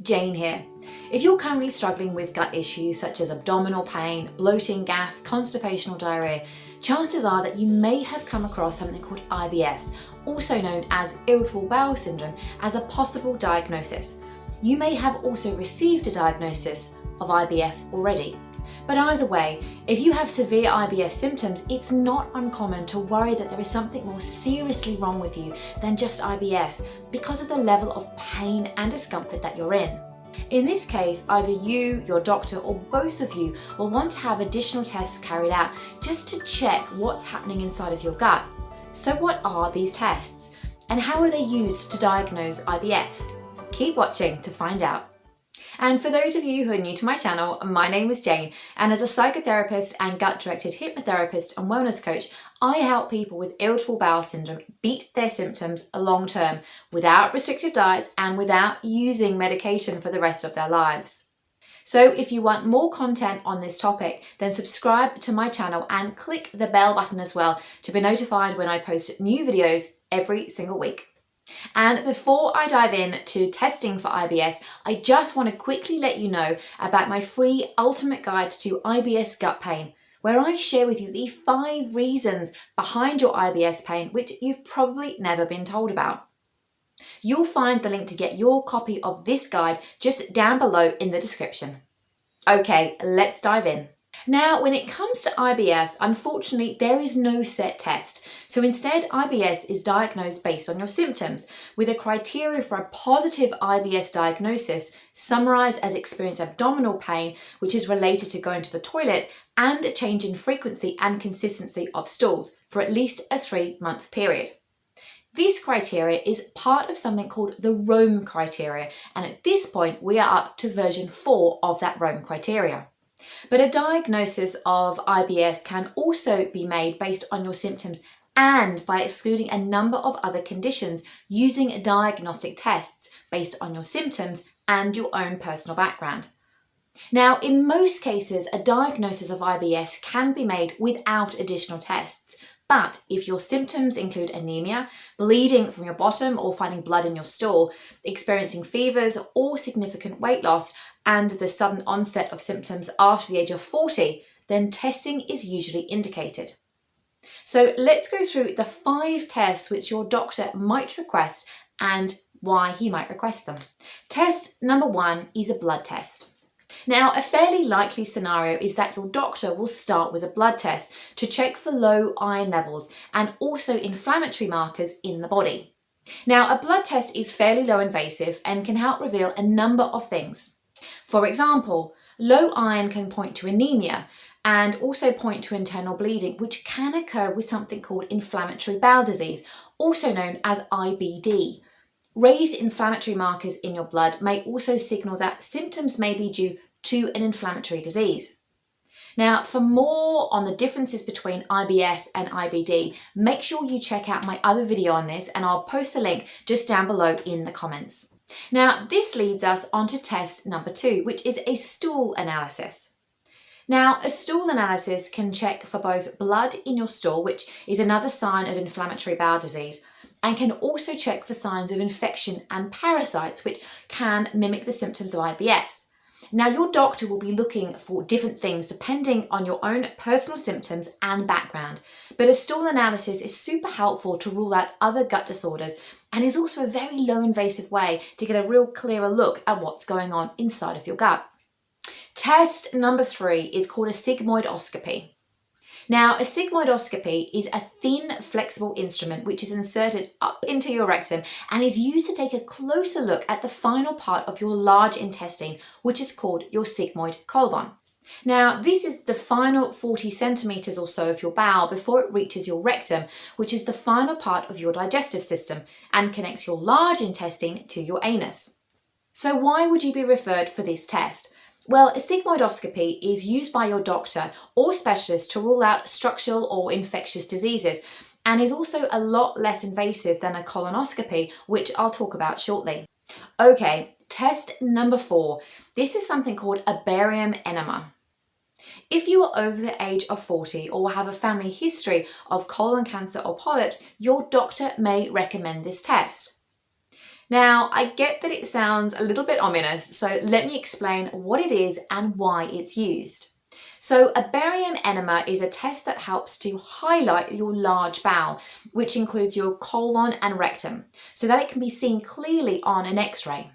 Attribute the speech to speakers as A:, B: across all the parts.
A: Jane here. If you're currently struggling with gut issues such as abdominal pain, bloating, gas, constipation or diarrhea, chances are that you may have come across something called IBS, also known as Irritable Bowel Syndrome, as a possible diagnosis. You may have also received a diagnosis of IBS already. But either way, if you have severe IBS symptoms, it's not uncommon to worry that there is something more seriously wrong with you than just IBS because of the level of pain and discomfort that you're in. In this case, either you, your doctor, or both of you will want to have additional tests carried out just to check what's happening inside of your gut. So what are these tests? And how are they used to diagnose IBS? Keep watching to find out. And for those of you who are new to my channel, my name is Jane, and as a psychotherapist and gut-directed hypnotherapist and wellness coach, I help people with irritable bowel syndrome beat their symptoms long-term without restrictive diets and without using medication for the rest of their lives. So if you want more content on this topic, then subscribe to my channel and click the bell button as well to be notified when I post new videos every single week. And before I dive into testing for IBS, I just want to quickly let you know about my free ultimate guide to IBS gut pain, where I share with you the 5 reasons behind your IBS pain which you've probably never been told about. You'll find the link to get your copy of this guide just down below in the description. Okay, let's dive in. Now, when it comes to IBS, unfortunately, there is no set test. So instead, IBS is diagnosed based on your symptoms, with a criteria for a positive IBS diagnosis summarized as experience abdominal pain, which is related to going to the toilet, and a change in frequency and consistency of stools for at least a 3-month period. This criteria is part of something called the Rome criteria, and at this point, we are up to version 4 of that Rome criteria. But a diagnosis of IBS can also be made based on your symptoms and by excluding a number of other conditions using diagnostic tests based on your symptoms and your own personal background. Now, in most cases, a diagnosis of IBS can be made without additional tests. But if your symptoms include anemia, bleeding from your bottom or finding blood in your stool, experiencing fevers or significant weight loss, and the sudden onset of symptoms after the age of 40, then testing is usually indicated. So let's go through the 5 tests which your doctor might request and why he might request them. Test number 1 is a blood test. Now, a fairly likely scenario is that your doctor will start with a blood test to check for low iron levels and also inflammatory markers in the body. Now, a blood test is fairly low invasive and can help reveal a number of things. For example, low iron can point to anemia and also point to internal bleeding, which can occur with something called inflammatory bowel disease, also known as IBD. Raised inflammatory markers in your blood may also signal that symptoms may be due to an inflammatory disease. Now, for more on the differences between IBS and IBD, make sure you check out my other video on this, and I'll post a link just down below in the comments. Now, this leads us on to test number 2, which is a stool analysis. Now, a stool analysis can check for both blood in your stool, which is another sign of inflammatory bowel disease, and can also check for signs of infection and parasites, which can mimic the symptoms of IBS. Now, your doctor will be looking for different things depending on your own personal symptoms and background, but a stool analysis is super helpful to rule out other gut disorders and is also a very low invasive way to get a real clearer look at what's going on inside of your gut. Test number 3 is called a Sigmoidoscopy. Now, a sigmoidoscopy is a thin, flexible instrument which is inserted up into your rectum and is used to take a closer look at the final part of your large intestine, which is called your sigmoid colon. Now, this is the final 40 centimeters or so of your bowel before it reaches your rectum, which is the final part of your digestive system and connects your large intestine to your anus. So why would you be referred for this test? Well, a sigmoidoscopy is used by your doctor or specialist to rule out structural or infectious diseases and is also a lot less invasive than a colonoscopy, which I'll talk about shortly. Okay, test number 4. This is something called a barium enema. If you are over the age of 40 or have a family history of colon cancer or polyps, your doctor may recommend this test. Now, I get that it sounds a little bit ominous, so let me explain what it is and why it's used. So a barium enema is a test that helps to highlight your large bowel, which includes your colon and rectum, so that it can be seen clearly on an X-ray.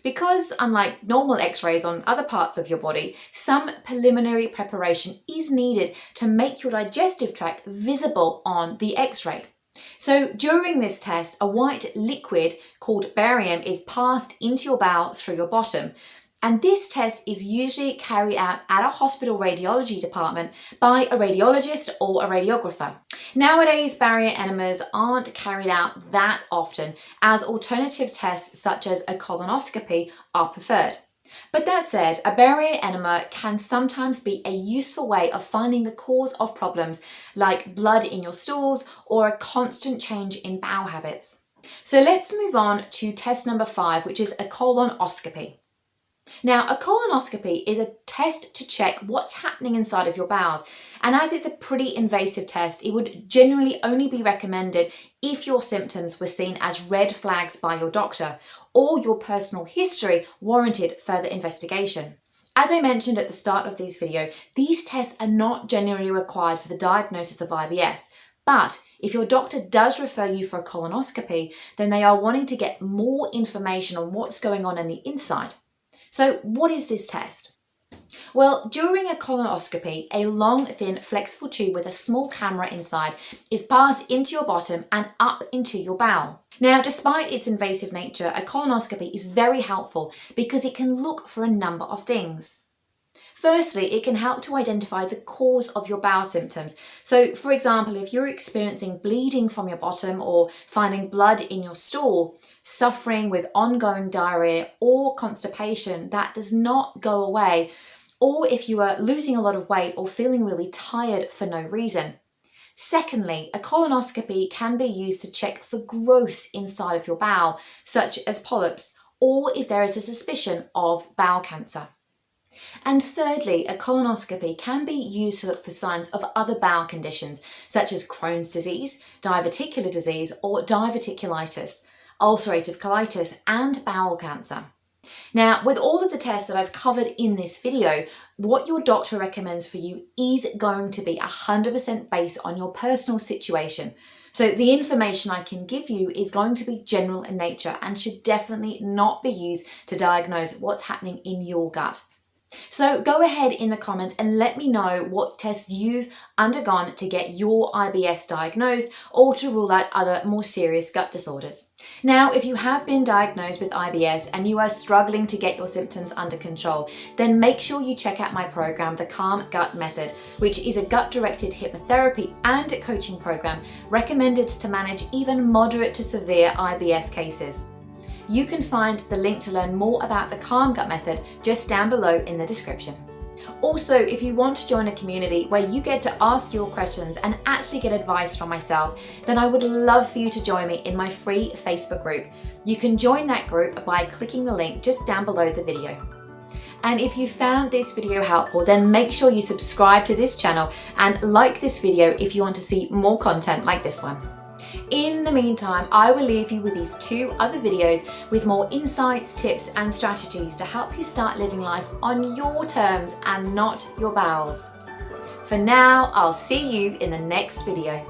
A: Because unlike normal X-rays on other parts of your body, some preliminary preparation is needed to make your digestive tract visible on the X-ray. So during this test, a white liquid called barium is passed into your bowel through your bottom. And this test is usually carried out at a hospital radiology department by a radiologist or a radiographer. Nowadays, barium enemas aren't carried out that often, as alternative tests such as a colonoscopy are preferred. But that said, a barium enema can sometimes be a useful way of finding the cause of problems like blood in your stools or a constant change in bowel habits. So let's move on to test number 5, which is a colonoscopy. Now, a colonoscopy is a test to check what's happening inside of your bowels, and as it's a pretty invasive test, it would generally only be recommended if your symptoms were seen as red flags by your doctor or your personal history warranted further investigation. As I mentioned at the start of this video, these tests are not generally required for the diagnosis of IBS, but if your doctor does refer you for a colonoscopy, then they are wanting to get more information on what's going on the inside. So what is this test? Well, during a colonoscopy, a long, thin, flexible tube with a small camera inside is passed into your bottom and up into your bowel. Now, despite its invasive nature, a colonoscopy is very helpful because it can look for a number of things. Firstly, it can help to identify the cause of your bowel symptoms. So, for example, if you're experiencing bleeding from your bottom or finding blood in your stool, suffering with ongoing diarrhea or constipation that does not go away, or if you are losing a lot of weight or feeling really tired for no reason. Secondly, a colonoscopy can be used to check for growths inside of your bowel, such as polyps, or if there is a suspicion of bowel cancer. And thirdly, a colonoscopy can be used to look for signs of other bowel conditions, such as Crohn's disease, diverticular disease, or diverticulitis, ulcerative colitis, and bowel cancer. Now, with all of the tests that I've covered in this video, what your doctor recommends for you is going to be 100% based on your personal situation. So the information I can give you is going to be general in nature and should definitely not be used to diagnose what's happening in your gut. So go ahead in the comments and let me know what tests you've undergone to get your IBS diagnosed or to rule out other more serious gut disorders. Now, if you have been diagnosed with IBS and you are struggling to get your symptoms under control, then make sure you check out my program, The Calm Gut Method, which is a gut-directed hypnotherapy and coaching program recommended to manage even moderate to severe IBS cases. You can find the link to learn more about the Calm Gut Method just down below in the description. Also, if you want to join a community where you get to ask your questions and actually get advice from myself, then I would love for you to join me in my free Facebook group. You can join that group by clicking the link just down below the video. And if you found this video helpful, then make sure you subscribe to this channel and like this video if you want to see more content like this one. In the meantime, I will leave you with these 2 other videos with more insights, tips, and strategies to help you start living life on your terms and not your bowels. For now, I'll see you in the next video.